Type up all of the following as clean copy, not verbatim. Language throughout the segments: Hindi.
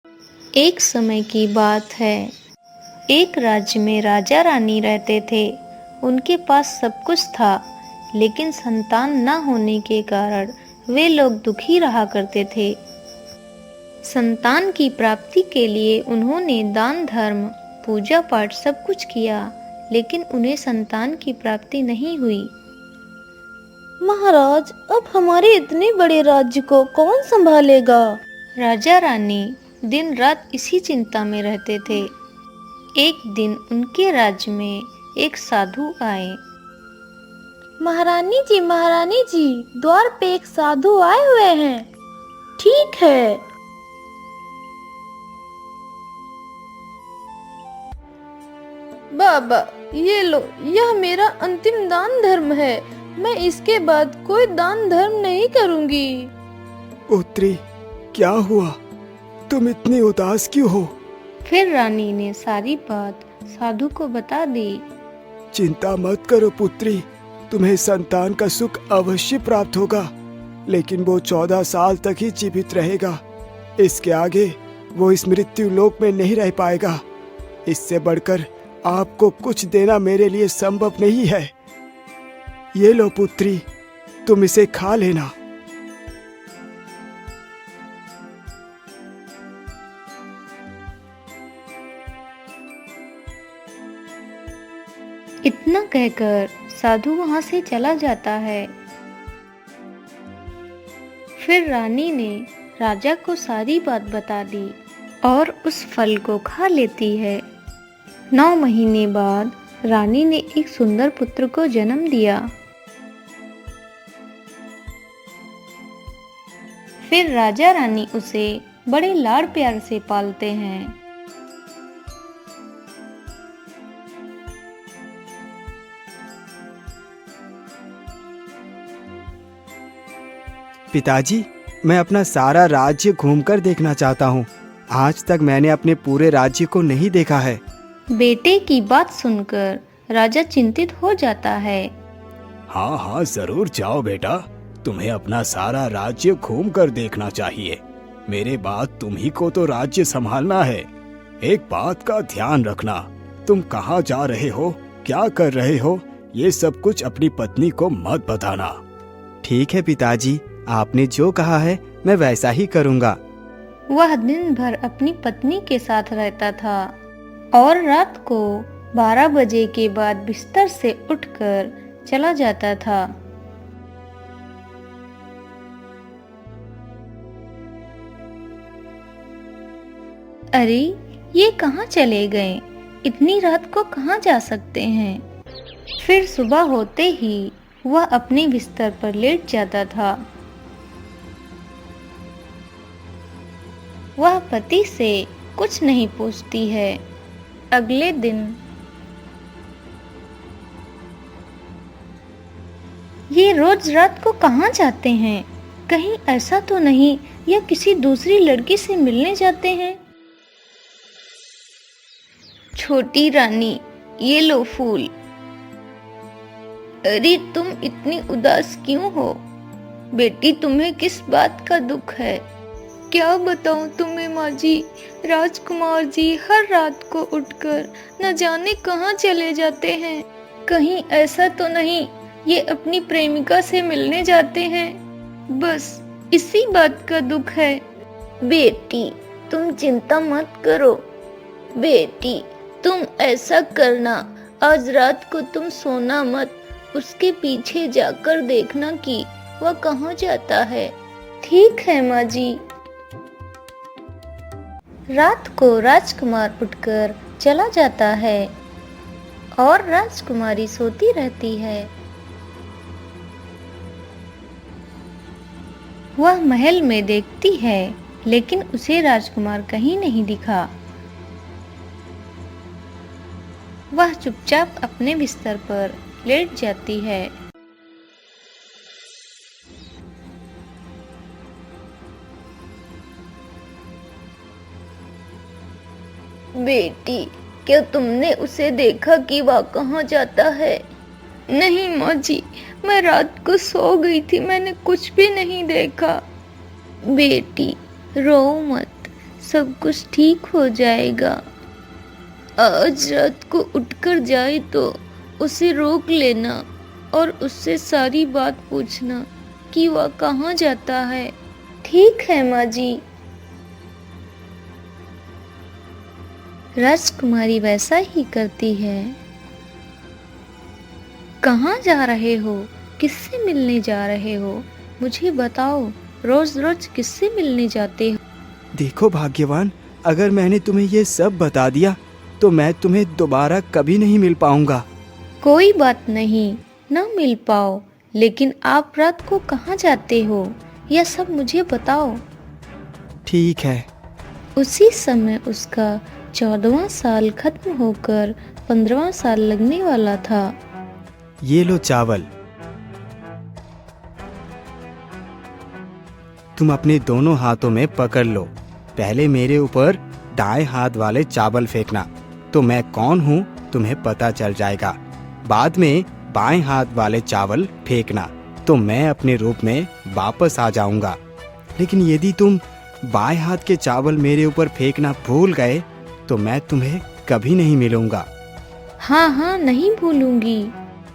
एक समय की बात है। एक राज्य में राजा रानी रहते थे। उनके पास सब कुछ था, लेकिन संतान न होने के कारण वे लोग दुखी रहा करते थे। संतान की प्राप्ति के लिए उन्होंने दान धर्म, पूजा पाठ सब कुछ किया, लेकिन उन्हें संतान की प्राप्ति नहीं हुई। महाराज, अब हमारे इतने बड़े राज्य को कौन संभालेगा? राजा रानी दिन रात इसी चिंता में रहते थे। एक दिन उनके राज्य में एक साधु आए। महारानी जी, द्वार पे एक साधु आए हुए हैं। ठीक है। बाबा, ये लो, यह मेरा अंतिम दान धर्म है। मैं इसके बाद कोई दान धर्म नहीं करूंगी। पुत्री, क्या हुआ? तुम इतनी उदास क्यों हो? फिर रानी ने सारी बात साधु को बता दी। चिंता मत करो पुत्री, तुम्हें संतान का सुख अवश्य प्राप्त होगा, लेकिन वो 14 साल तक ही जीवित रहेगा। इसके आगे वो इस मृत्यु लोक में नहीं रह पाएगा। इससे बढ़कर आपको कुछ देना मेरे लिए संभव नहीं है। ये लो पुत्री, तुम इसे खा लेना। इतना कहकर साधु वहां से चला जाता है। फिर रानी ने राजा को सारी बात बता दी और उस फल को खा लेती है। 9 महीने बाद रानी ने एक सुंदर पुत्र को जन्म दिया। फिर राजा रानी उसे बड़े लाड़ प्यार से पालते हैं। पिताजी, मैं अपना सारा राज्य घूमकर देखना चाहता हूँ। आज तक मैंने अपने पूरे राज्य को नहीं देखा है। बेटे की बात सुनकर राजा चिंतित हो जाता है। हाँ हाँ, जरूर जाओ बेटा, तुम्हें अपना सारा राज्य घूम कर देखना चाहिए। मेरे बाद तुम ही को तो राज्य संभालना है। एक बात का ध्यान रखना, तुम कहाँ जा रहे हो, क्या कर रहे हो, ये सब कुछ अपनी पत्नी को मत बताना। ठीक है पिताजी, आपने जो कहा है मैं वैसा ही करूँगा। वह दिन भर अपनी पत्नी के साथ रहता था और रात को 12 बजे के बाद बिस्तर से उठकर चला जाता था। अरे, ये कहाँ चले गए? इतनी रात को कहाँ जा सकते हैं? फिर सुबह होते ही वह अपने बिस्तर पर लेट जाता था। वह पति से कुछ नहीं पूछती है। अगले दिन ये रोज रात को कहाँ जाते हैं? कहीं ऐसा तो नहीं या किसी दूसरी लड़की से मिलने जाते हैं? छोटी रानी, ये लो फूल। अरे, तुम इतनी उदास क्यों हो? बेटी, तुम्हें किस बात का दुख है? क्या बताऊं तुम्हें माँ जी, राजकुमार जी हर रात को उठकर न जाने कहाँ चले जाते हैं। कहीं ऐसा तो नहीं ये अपनी प्रेमिका से मिलने जाते हैं? बस इसी बात का दुख है। बेटी, तुम चिंता मत करो। बेटी, तुम ऐसा करना, आज रात को तुम सोना मत, उसके पीछे जाकर देखना कि वह कहाँ जाता है। ठीक है माँ जी। रात को राजकुमार उठकर चला जाता है और राजकुमारी सोती रहती है। वह महल में देखती है, लेकिन उसे राजकुमार कहीं नहीं दिखा। वह चुपचाप अपने बिस्तर पर लेट जाती है। बेटी, क्या तुमने उसे देखा कि वह कहाँ जाता है? नहीं माँ जी, मैं रात को सो गई थी, मैंने कुछ भी नहीं देखा। बेटी, रो मत, सब कुछ ठीक हो जाएगा। आज रात को उठकर जाए तो उसे रोक लेना और उससे सारी बात पूछना कि वह कहाँ जाता है। ठीक है माँ जी। राजकुमारी वैसा ही करती है। कहाँ जा रहे हो? किससे मिलने जा रहे हो? मुझे बताओ, रोज रोज किससे मिलने जाते हो? देखो भाग्यवान, अगर मैंने तुम्हें ये सब बता दिया तो मैं तुम्हें दोबारा कभी नहीं मिल पाऊंगा। कोई बात नहीं, न मिल पाओ, लेकिन आप रात को कहाँ जाते हो यह सब मुझे बताओ। ठीक है। उसी समय उसका 14वां साल खत्म होकर 15वां साल लगने वाला था। ये लो चावल, तुम अपने दोनों हाथों में पकड़ लो। पहले मेरे ऊपर दाएं हाथ वाले चावल फेंकना, तो मैं कौन हूँ तुम्हें पता चल जाएगा। बाद में बाएं हाथ वाले चावल फेंकना, तो मैं अपने रूप में वापस आ जाऊंगा। लेकिन यदि तुम बाएं हाथ के चावल मेरे ऊपर फेंकना भूल गए तो मैं तुम्हें कभी नहीं मिलूंगा। हाँ हाँ, नहीं भूलूंगी।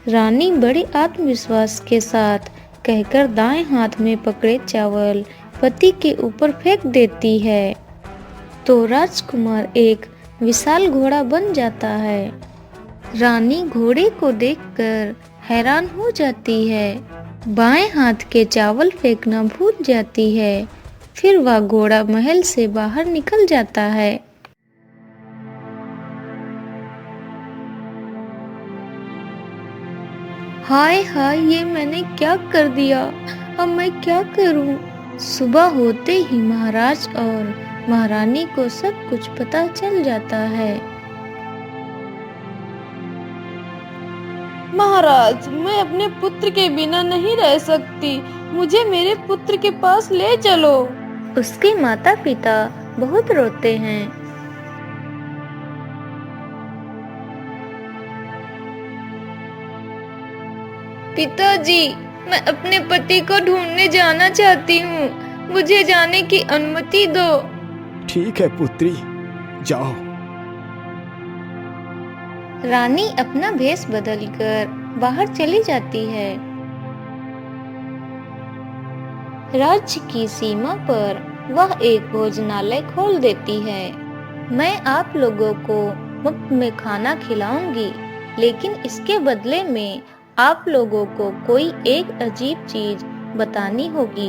रानी बड़े आत्मविश्वास के साथ कहकर दाएं हाथ में पकड़े चावल पति के ऊपर फेंक देती है, तो राजकुमार एक विशाल घोड़ा बन जाता है। रानी घोड़े को देखकर हैरान हो जाती है, बाएं हाथ के चावल फेंकना भूल जाती है। फिर वह घोड़ा महल से बाहर निकल जाता है। हाय हाय, ये मैंने क्या कर दिया? अब मैं क्या करूं? सुबह होते ही महाराज और महारानी को सब कुछ पता चल जाता है। महाराज, मैं अपने पुत्र के बिना नहीं रह सकती। मुझे मेरे पुत्र के पास ले चलो। उसके माता पिता बहुत रोते हैं। पिताजी, मैं अपने पति को ढूंढने जाना चाहती हूँ। मुझे जाने की अनुमति दो। ठीक है पुत्री, जाओ। रानी अपना भेष बदलकर बाहर चली जाती है। राज्य की सीमा पर वह एक भोजनालय खोल देती है। मैं आप लोगों को मुफ्त में खाना खिलाऊंगी, लेकिन इसके बदले में आप लोगों को कोई एक अजीब चीज बतानी होगी।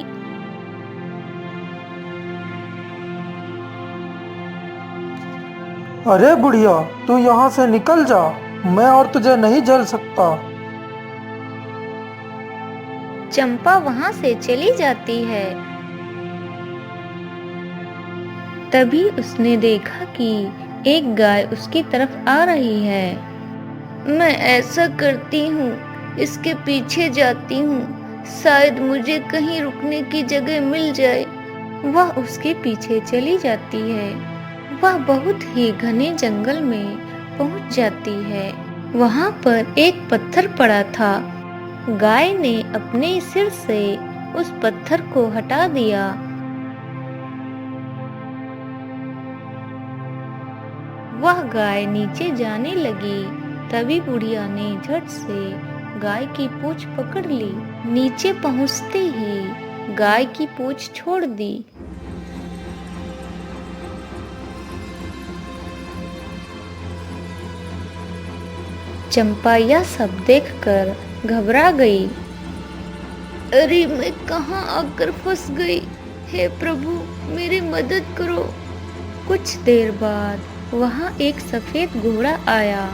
अरे बुढ़िया, तू यहाँ से निकल जा, मैं और तुझे नहीं झेल सकता। चंपा वहां से चली जाती है। तभी उसने देखा कि एक गाय उसकी तरफ आ रही है। मैं ऐसा करती हूँ, इसके पीछे जाती हूँ, शायद मुझे कहीं रुकने की जगह मिल जाए। वह उसके पीछे चली जाती है। वह बहुत ही घने जंगल में पहुंच जाती है। वहां पर एक पत्थर पड़ा था। गाय ने अपने सिर से उस पत्थर को हटा दिया। वह गाय नीचे जाने लगी। तभी बुढ़िया ने झट से गाय की पूंछ पकड़ ली। नीचे पहुंचते ही गाय की पूंछ छोड़ दी। चंपा यह सब देखकर घबरा गई। अरे, मैं कहाँ आकर फंस गई? हे प्रभु, मेरी मदद करो। कुछ देर बाद वहां एक सफेद घोड़ा आया।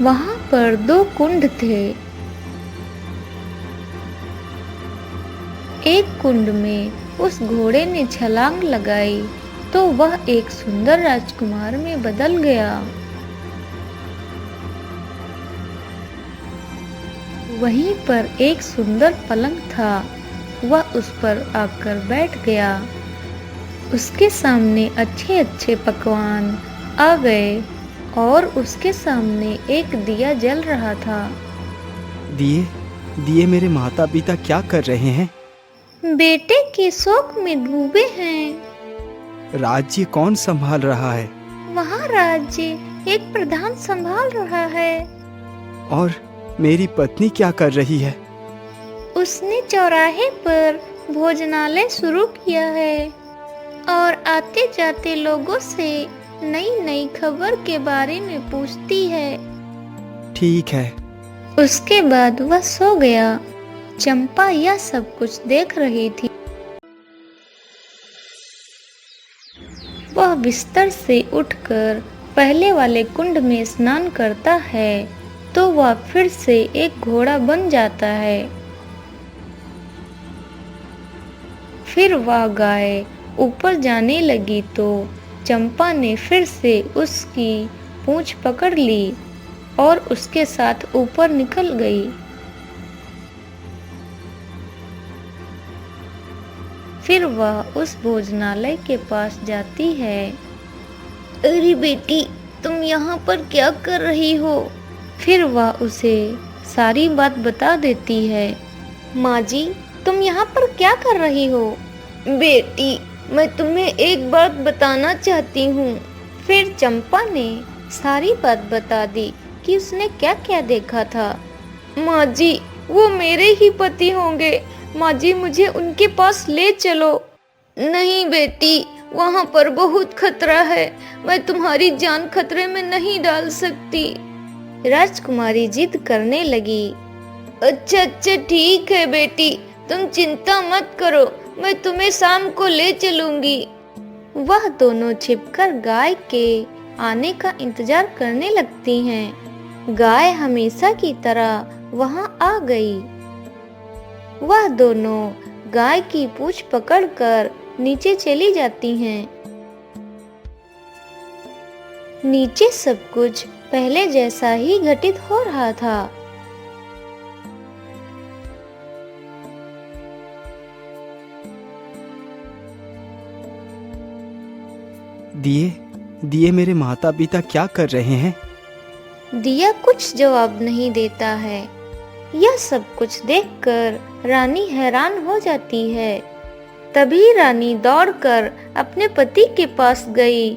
वहां पर 2 कुंड थे। एक कुंड में उस घोड़े ने छलांग लगाई तो वह एक सुंदर राजकुमार में बदल गया। वहीं पर एक सुंदर पलंग था। वह उस पर आकर बैठ गया। उसके सामने अच्छे अच्छे पकवान आ गए और उसके सामने एक दिया जल रहा था। दिए मेरे माता पिता क्या कर रहे हैं? बेटे के शोक में डूबे हैं। राज्य कौन संभाल रहा है? वहाँ राज्य एक प्रधान संभाल रहा है। और मेरी पत्नी क्या कर रही है? उसने चौराहे पर भोजनालय शुरू किया है और आते जाते लोगों से नई नई खबर के बारे में पूछती है। ठीक है। उसके बाद वह सो गया। चंपा यह सब कुछ देख रही थी। वह बिस्तर से उठकर पहले वाले कुंड में स्नान करता है तो वह फिर से एक घोड़ा बन जाता है। फिर वह गाय ऊपर जाने लगी तो चंपा ने फिर से उसकी पूंछ पकड़ ली और उसके साथ ऊपर निकल गई। फिर वह उस भोजनालय के पास जाती है। अरे बेटी, तुम यहाँ पर क्या कर रही हो? फिर वह उसे सारी बात बता देती है। माँ जी, तुम यहाँ पर क्या कर रही हो? बेटी, मैं तुम्हें एक बात बताना चाहती हूँ। फिर चंपा ने सारी बात बता दी कि उसने क्या क्या देखा था। माँ जी, वो मेरे ही पति होंगे। माँ जी, मुझे उनके पास ले चलो। नहीं बेटी, वहाँ पर बहुत खतरा है। मैं तुम्हारी जान खतरे में नहीं डाल सकती। राजकुमारी जिद करने लगी। अच्छा अच्छा ठीक है बेटी, तुम चिंता मत करो, मैं तुम्हें शाम को ले चलूंगी। वह दोनों छिपकर गाय के आने का इंतजार करने लगती हैं। गाय हमेशा की तरह वहां आ गई। वह दोनों गाय की पूंछ पकड़कर नीचे चली जाती हैं। नीचे सब कुछ पहले जैसा ही घटित हो रहा था। दिए, दिए मेरे माता पिता क्या कर रहे हैं? दिया कुछ जवाब नहीं देता है। यह सब कुछ देखकर रानी हैरान हो जाती है। तभी रानी दौड़कर अपने पति के पास गई।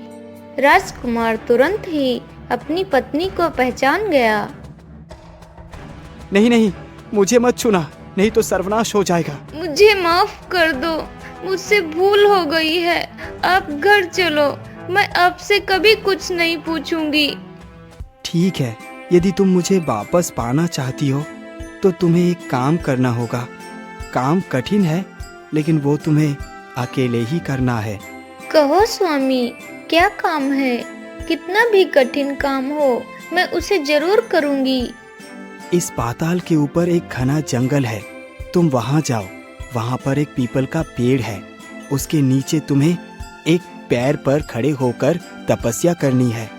राजकुमार तुरंत ही अपनी पत्नी को पहचान गया। नहीं नहीं, मुझे मत छूना, नहीं तो सर्वनाश हो जाएगा। मुझे माफ कर दो, मुझसे भूल हो गई है। आप घर चलो, मैं आपसे कभी कुछ नहीं पूछूंगी। ठीक है, यदि तुम मुझे वापस पाना चाहती हो तो तुम्हें एक काम करना होगा। काम कठिन है, लेकिन वो तुम्हें अकेले ही करना है। कहो स्वामी, क्या काम है? कितना भी कठिन काम हो, मैं उसे जरूर करूंगी। इस पाताल के ऊपर एक घना जंगल है, तुम वहां जाओ। वहां पर एक पीपल का पेड़ है, उसके नीचे तुम्हें एक पैर पर खड़े होकर तपस्या करनी है।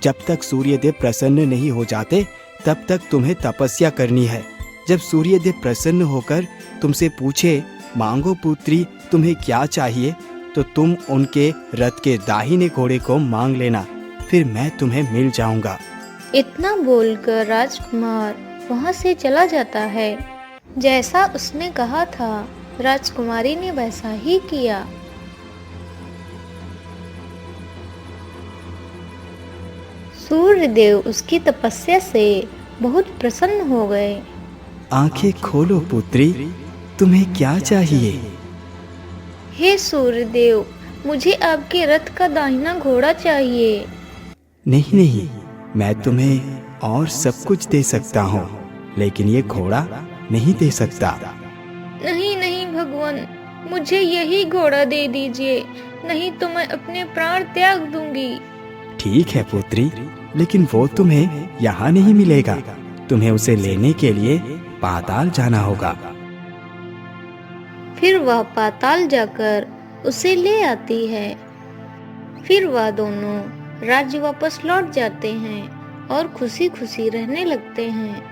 जब तक सूर्यदेव प्रसन्न नहीं हो जाते तब तक तुम्हें तपस्या करनी है। जब सूर्यदेव प्रसन्न होकर तुमसे पूछे, मांगो पुत्री तुम्हें क्या चाहिए, तो तुम उनके रथ के दाहिने घोड़े को मांग लेना, फिर मैं तुम्हें मिल जाऊंगा। इतना बोलकर राजकुमार वहां से चला जाता है। जैसा उसने कहा था, राजकुमारी ने वैसा ही किया। सूर्यदेव उसकी तपस्या से बहुत प्रसन्न हो गए। आंखें खोलो पुत्री, तुम्हें क्या चाहिए? हे सूर्यदेव, मुझे आपके रथ का दाहिना घोड़ा चाहिए। नहीं नहीं, मैं तुम्हें और सब कुछ दे सकता हूँ, लेकिन ये घोड़ा नहीं दे सकता। नहीं नहीं भगवान, मुझे यही घोड़ा दे दीजिए, नहीं तो मैं अपने प्राण त्याग दूंगी। ठीक है पुत्री, लेकिन वो तुम्हें यहाँ नहीं मिलेगा। तुम्हें उसे लेने के लिए पाताल जाना होगा। फिर वह पाताल जाकर उसे ले आती है। फिर वह दोनों राज्य वापस लौट जाते हैं और खुशी खुशी रहने लगते हैं।